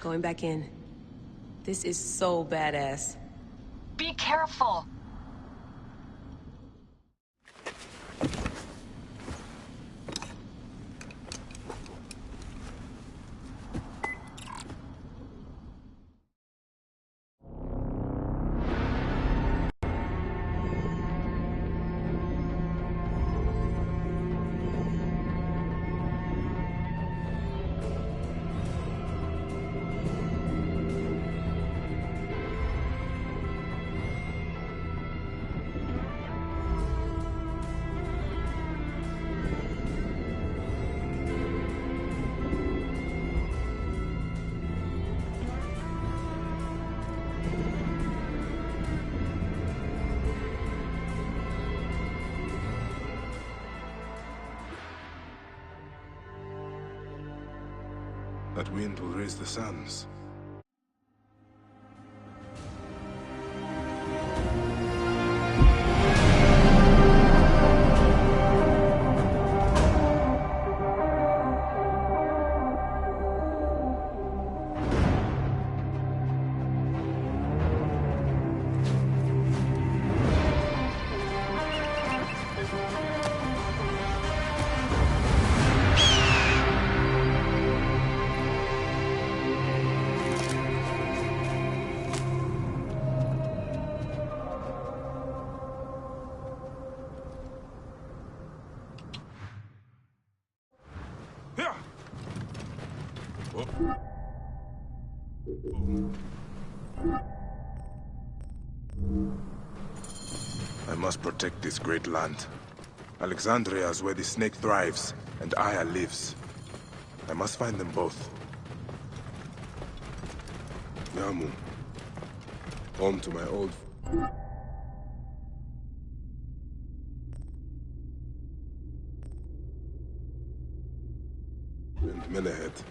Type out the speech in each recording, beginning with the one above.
Going back in. This is so badass. Be careful. That wind will raise the sands. I must protect this great land. Alexandria is where the snake thrives, and Aya lives. I must find them both. Yamu. Home to my old... and Menehet.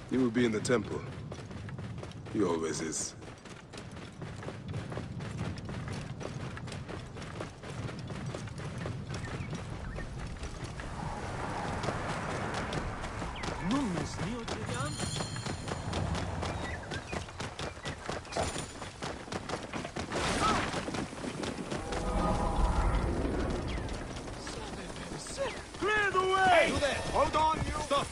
He will be in the temple. He always is. Clear the way! Hey, you there! Hold on, you! Stop!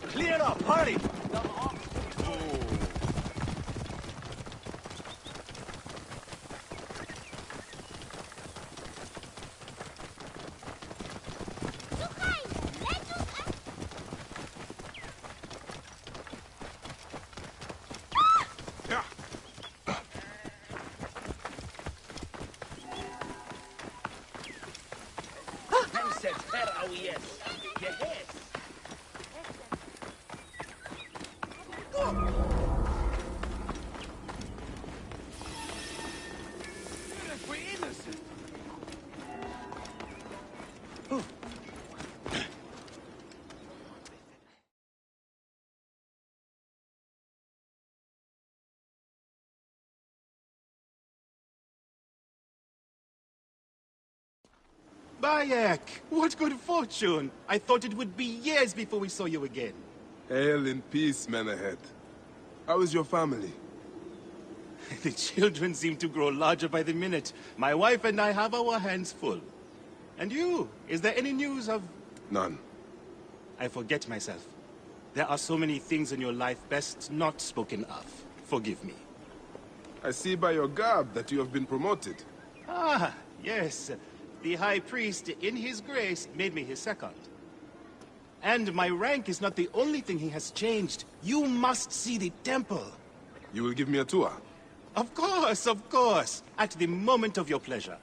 Clear up, hurry! Bayek, what good fortune! I thought it would be years before we saw you again. Hail in peace, Menehet. How is your family? The children seem to grow larger by the minute. My wife and I have our hands full. And you? Is there any news of... None. I forget myself. There are so many things in your life best not spoken of. Forgive me. I see by your garb that you have been promoted. Ah, yes. The High Priest, in his grace, made me his second. And my rank is not the only thing he has changed. You must see the temple. You will give me a tour? Of course. At the moment of your pleasure.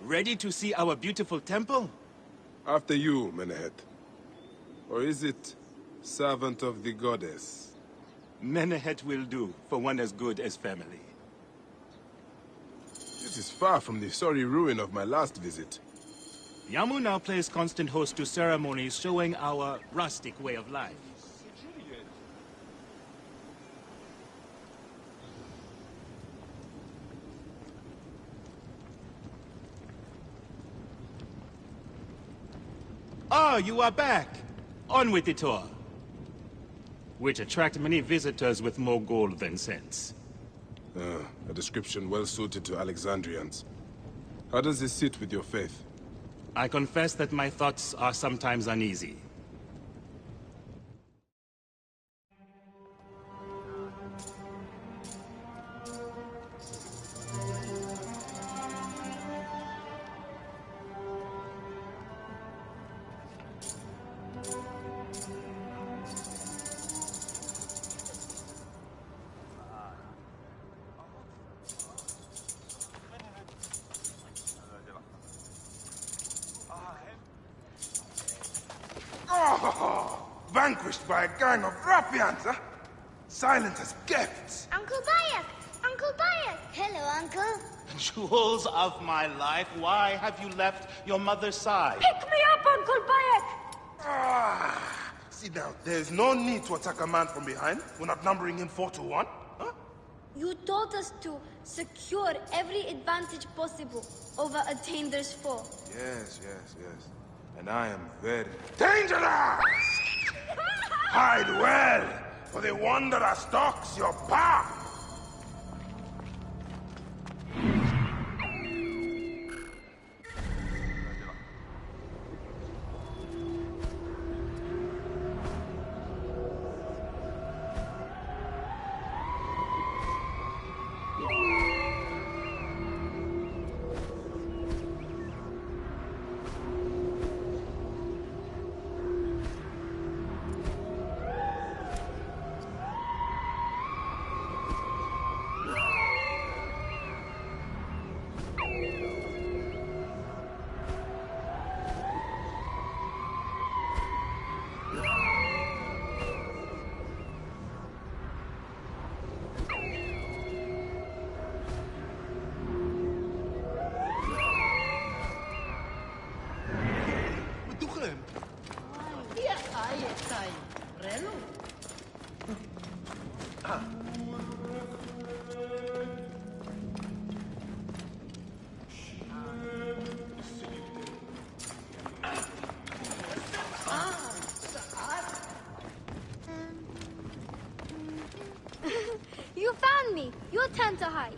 Ready to see our beautiful temple? After you, Menehet. Or is it servant of the goddess? Menehet will do for one as good as family. This is far from the sorry ruin of my last visit. Yamu now plays constant host to ceremonies showing our rustic way of life. Oh, you are back! On with the tour. Which attract many visitors with more gold than sense. A description well suited to Alexandrians. How does this sit with your faith? I confess that my thoughts are sometimes uneasy. Vanquished by a gang of ruffians, huh? Silent as gifts. Uncle Bayek! Uncle Bayek! Hello, Uncle. Jewels of my life, why have you left your mother's side? Pick me up, Uncle Bayek! See now, there's no need to attack a man from behind. We're not numbering him 4-1. Huh? You taught us to secure every advantage possible over a Tainder's foe. Yes. And I am very dangerous! Hide well, for the wanderer stalks your path! You found me. Your turn to hide.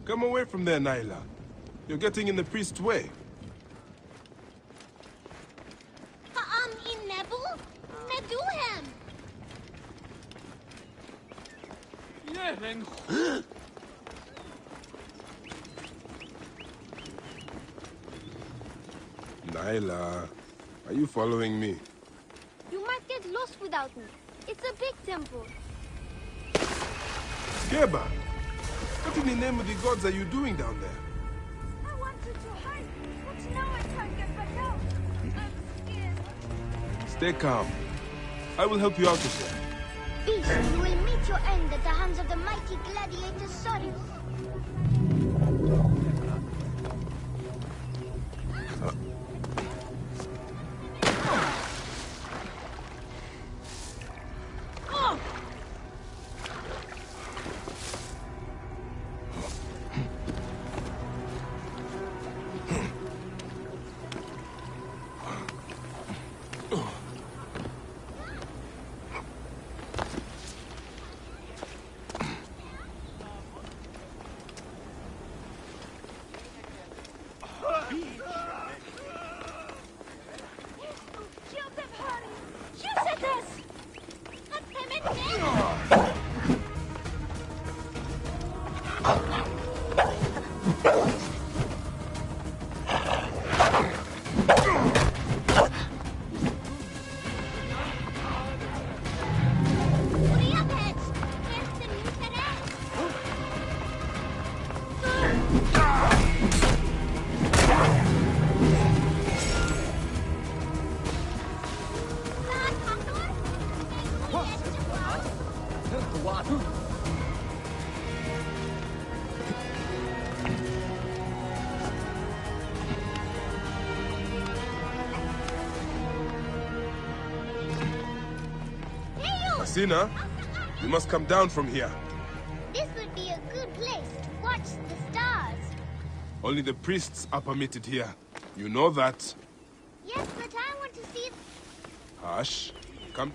Come away from there, Naila. You're getting in the priest's way. In Nebu? Neduhem! Naila, are you following me? You might get lost without me. It's a big temple. Geba! What in the name of the gods are you doing down there? I wanted to hide, but now I can't get back out. I'm scared. Stay calm. I will help you out of there. Beast, you will meet your end at the hands of the mighty gladiator Sorius. Asina, you must come down from here. This would be a good place to watch the stars. Only the priests are permitted here. You know that. Yes, but I want to see... Hush. Come.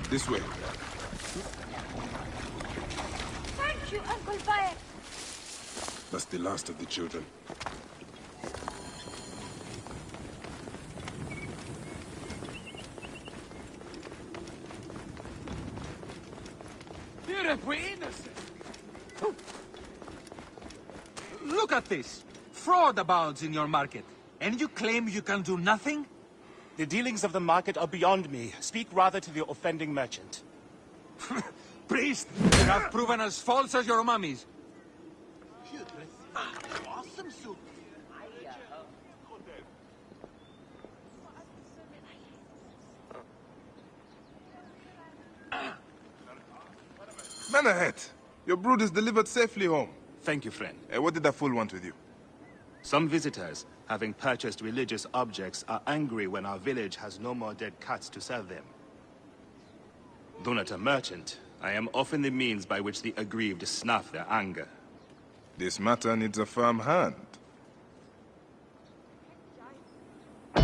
This way. Thank you, Uncle Bayek. That's the last of the children. Look at this. Fraud abounds in your market. And you claim you can do nothing? The dealings of the market are beyond me. Speak rather to the offending merchant. Priest, you have proven as false as your mummies. Awesome soup. Man ahead. Your brood is delivered safely home. Thank you, friend. What did that fool want with you? Some visitors, having purchased religious objects, are angry when our village has no more dead cats to sell them. Though not a merchant, I am often the means by which the aggrieved snuff their anger. This matter needs a firm hand. I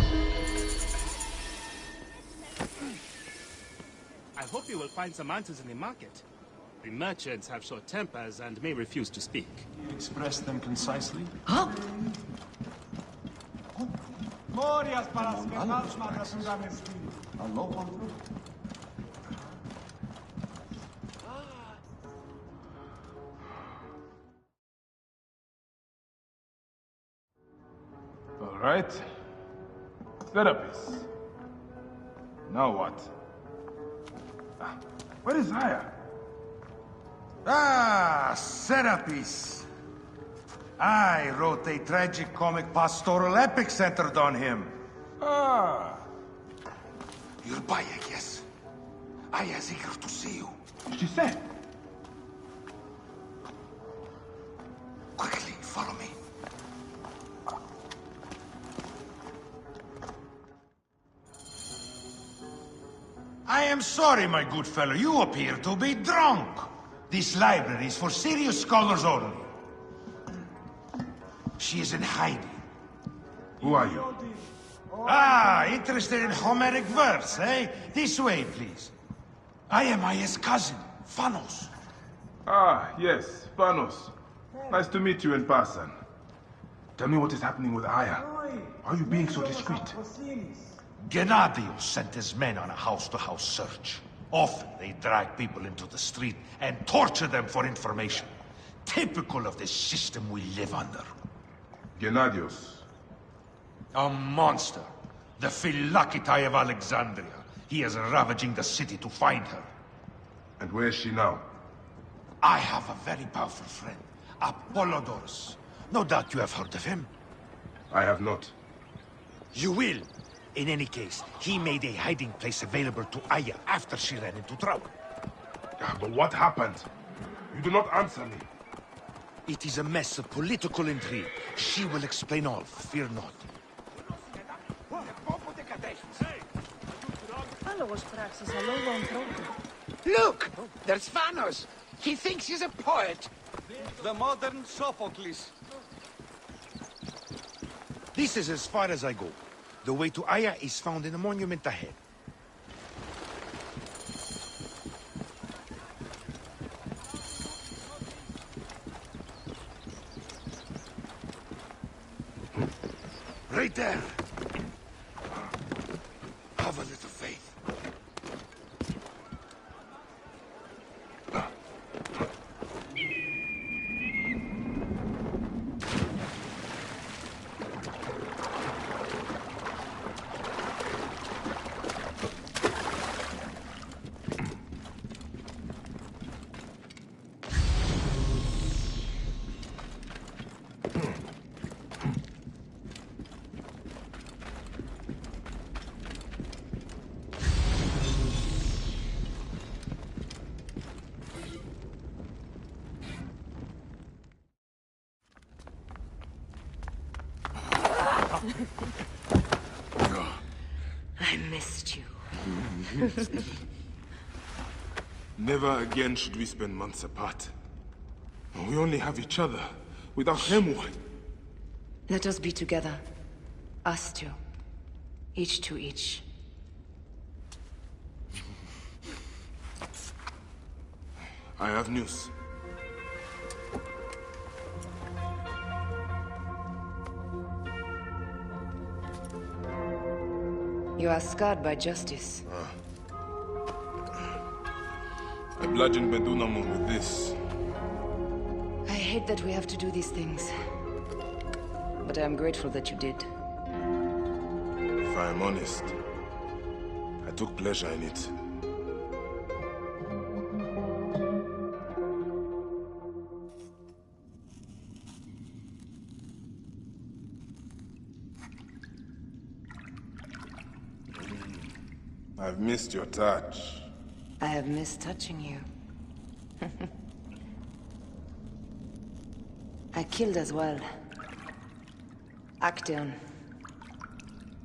hope you will find some answers in the market. The merchants have short tempers and may refuse to speak. Express them concisely. All right. Serapis. Now what? Where is Aya? Ah, Serapis. I wrote a tragic comic pastoral epic centered on him. Ah. You're Bayek, yes? Aya's eager to see you. She said. Quickly, follow me. I am sorry, my good fellow. You appear to be drunk. This library is for serious scholars only. She is in hiding. Who are you? Ah, interested in Homeric verse, eh? This way, please. I am Aya's cousin, Phanos. Ah, yes, Panos. Nice to meet you in person. Tell me what is happening with Aya. Why are you being so discreet? Gennadios sent his men on a house-to-house search. Often they drag people into the street and torture them for information. Typical of the system we live under. Gennadios. A monster. The Philokitai of Alexandria. He is ravaging the city to find her. And where is she now? I have a very powerful friend, Apollodorus. No doubt you have heard of him. I have not. You will. In any case, he made a hiding place available to Aya after she ran into trouble. But what happened? You do not answer me. It is a mess of political intrigue. She will explain all, fear not. Look! There's Phanos! He thinks he's a poet! The modern Sophocles. This is as far as I go. The way to Aya is found in a monument ahead. Right there. Have a little faith. I missed you. Never again should we spend months apart. We only have each other. Without him, what? Let us be together. Us two. Each to each. I have news. You are scarred by justice. I bludgeoned Bedunamon with this. I hate that we have to do these things. But I am grateful that you did. If I am honest, I took pleasure in it. I've missed your touch. I have missed touching you. I killed as well. Actaeon.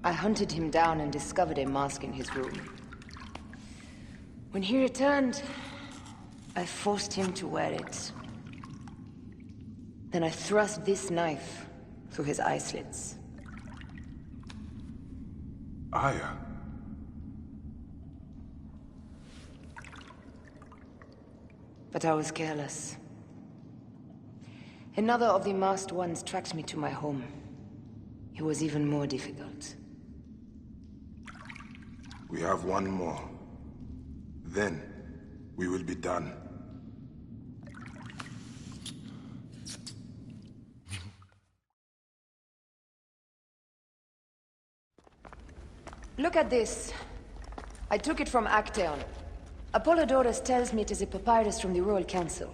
I hunted him down and discovered a mask in his room. When he returned, I forced him to wear it. Then I thrust this knife through his eye slits. Aya. But I was careless. Another of the masked ones tracked me to my home. It was even more difficult. We have one more. Then, we will be done. Look at this. I took it from Actaeon. Apollodorus tells me it is a papyrus from the Royal Council,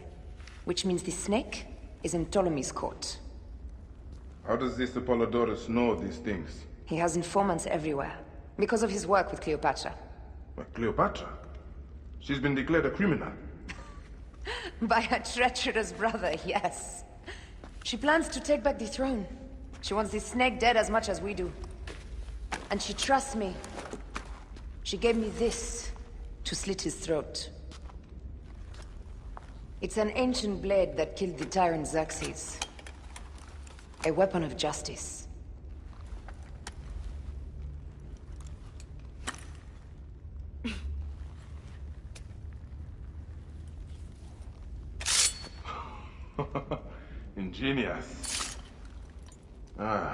which means the snake is in Ptolemy's court. How does this Apollodorus know these things? He has informants everywhere, because of his work with Cleopatra. But Cleopatra? She's been declared a criminal. By her treacherous brother, yes. She plans to take back the throne. She wants the snake dead as much as we do. And she trusts me. She gave me this to slit his throat. It's an ancient blade that killed the tyrant Xerxes. A weapon of justice. Ingenious. I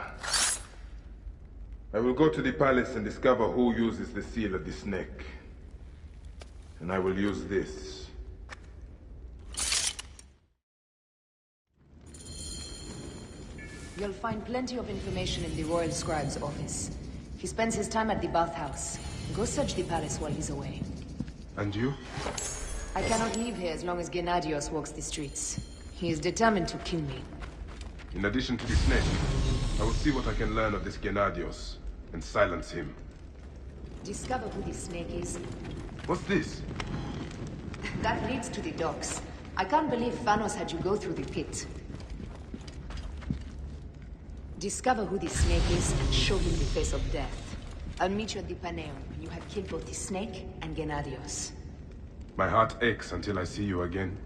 will go to the palace and discover who uses the seal of the snake. And I will use this. You'll find plenty of information in the Royal Scribe's office. He spends his time at the bathhouse. Go search the palace while he's away. And you? I cannot leave here as long as Gennadios walks the streets. He is determined to kill me. In addition to the snake, I will see what I can learn of this Gennadios and silence him. Discover who the snake is. What's this? That leads to the docks. I can't believe Thanos had you go through the pit. Discover who the snake is and show him the face of death. I'll meet you at the Paneum when you have killed both the snake and Gennadios. My heart aches until I see you again.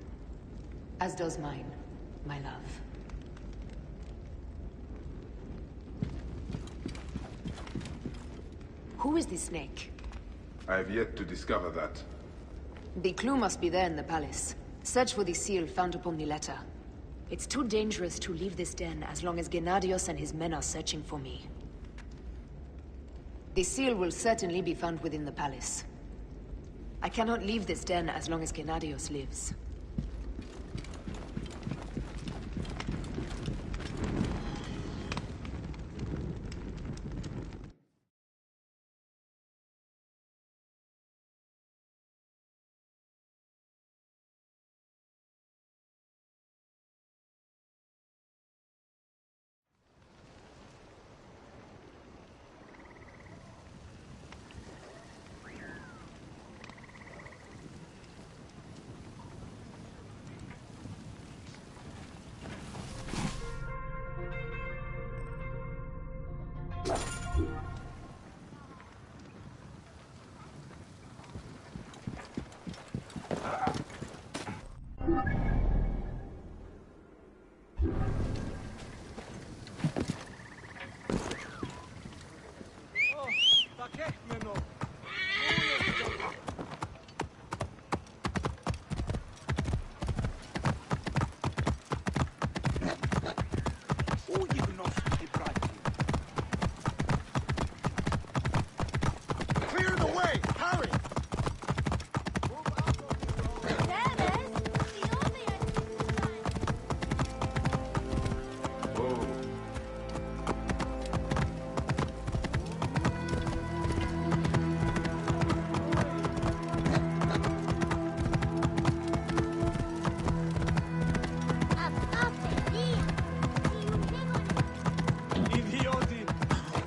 As does mine, my love. Who is the snake? I have yet to discover that. The clue must be there in the palace. Search for the seal found upon the letter. It's too dangerous to leave this den as long as Gennadios and his men are searching for me. The seal will certainly be found within the palace. I cannot leave this den as long as Gennadios lives. Clear the way! Hurry!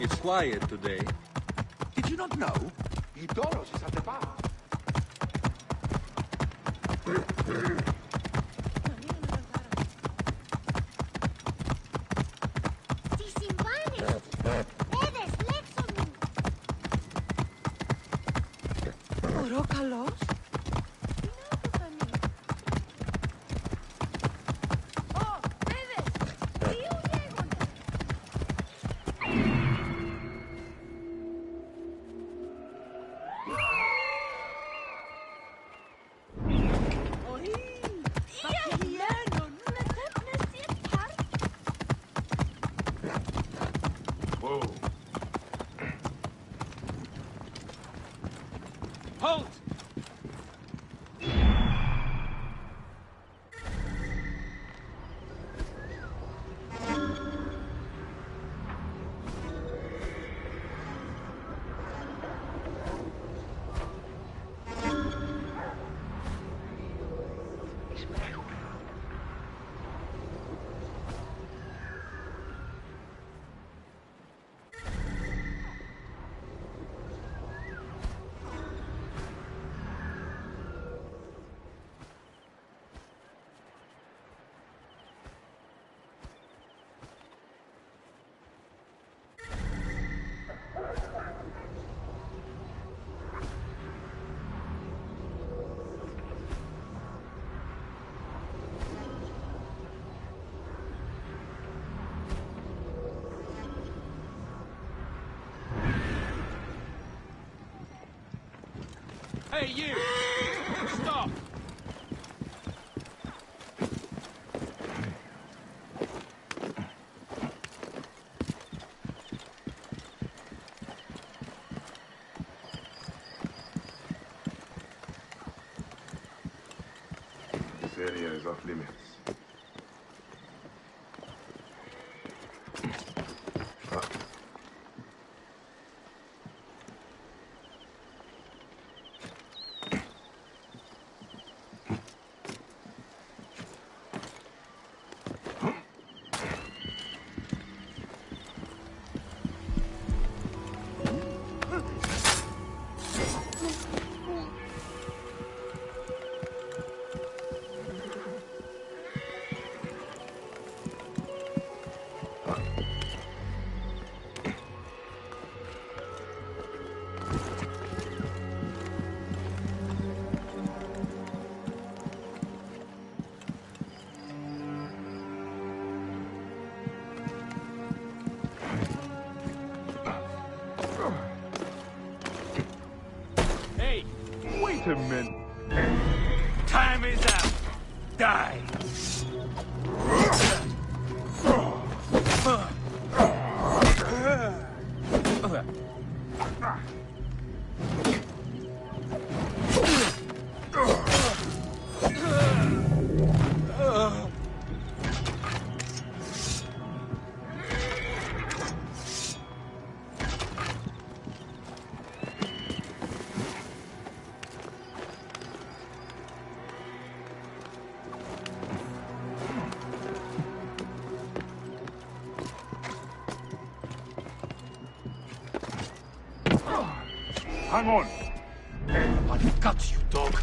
It's quiet today. Did you not know? Eudoros is at the bar. Halt! Hey, you! Stop! This area is off limits. Hey! Wait a minute. Time is up! Die! Hang on. I've got you, dog.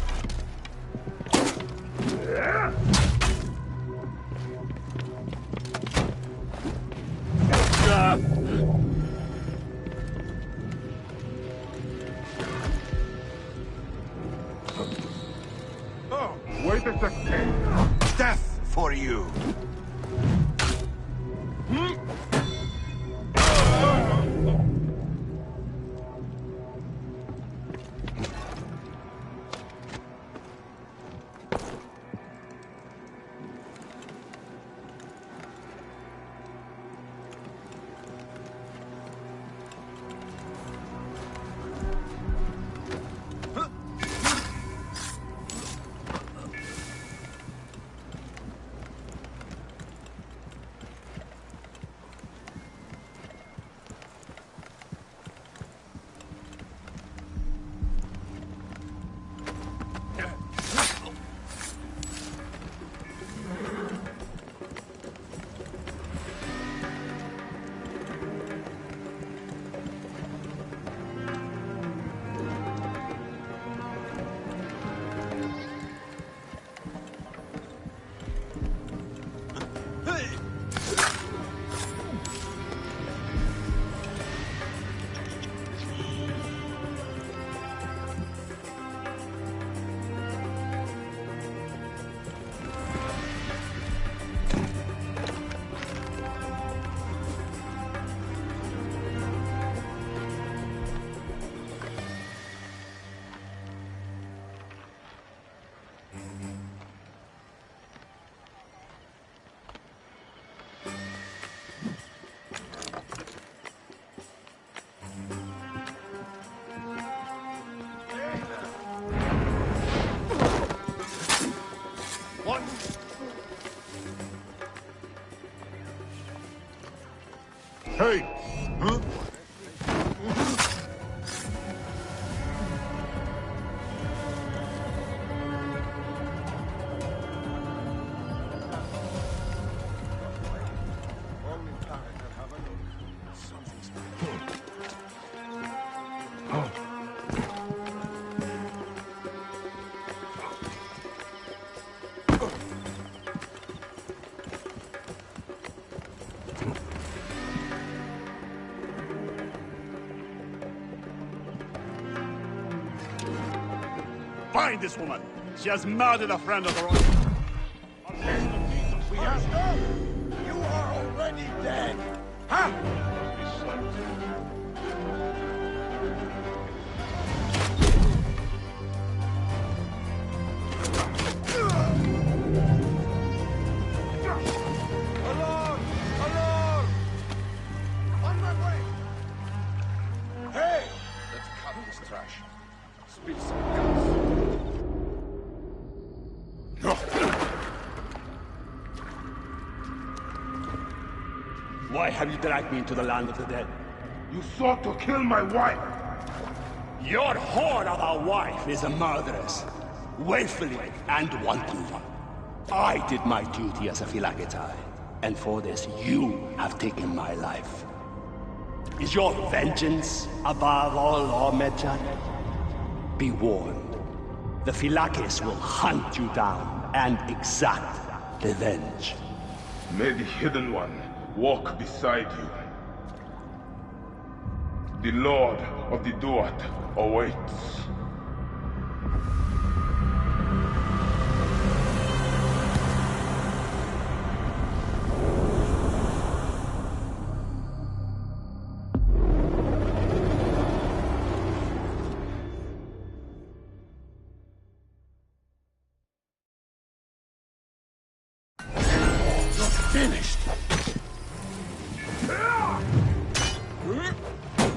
Hey! Huh? Find this woman! She has murdered a friend of her own. We have her! You are already dead! Huh? Alone! Alone! On my way! Hey! Let's cut this trash. Spill some gas. No! Why have you dragged me into the land of the dead? You sought to kill my wife! Your whore of a wife is a murderess, willfully and wantonly. I did my duty as a Phylakitai, and for this you have taken my life. Is your vengeance above all law, Medjay? Be warned. The Phylakis will hunt you down and exact revenge. May the Hidden One walk beside you. The Lord of the Duat awaits.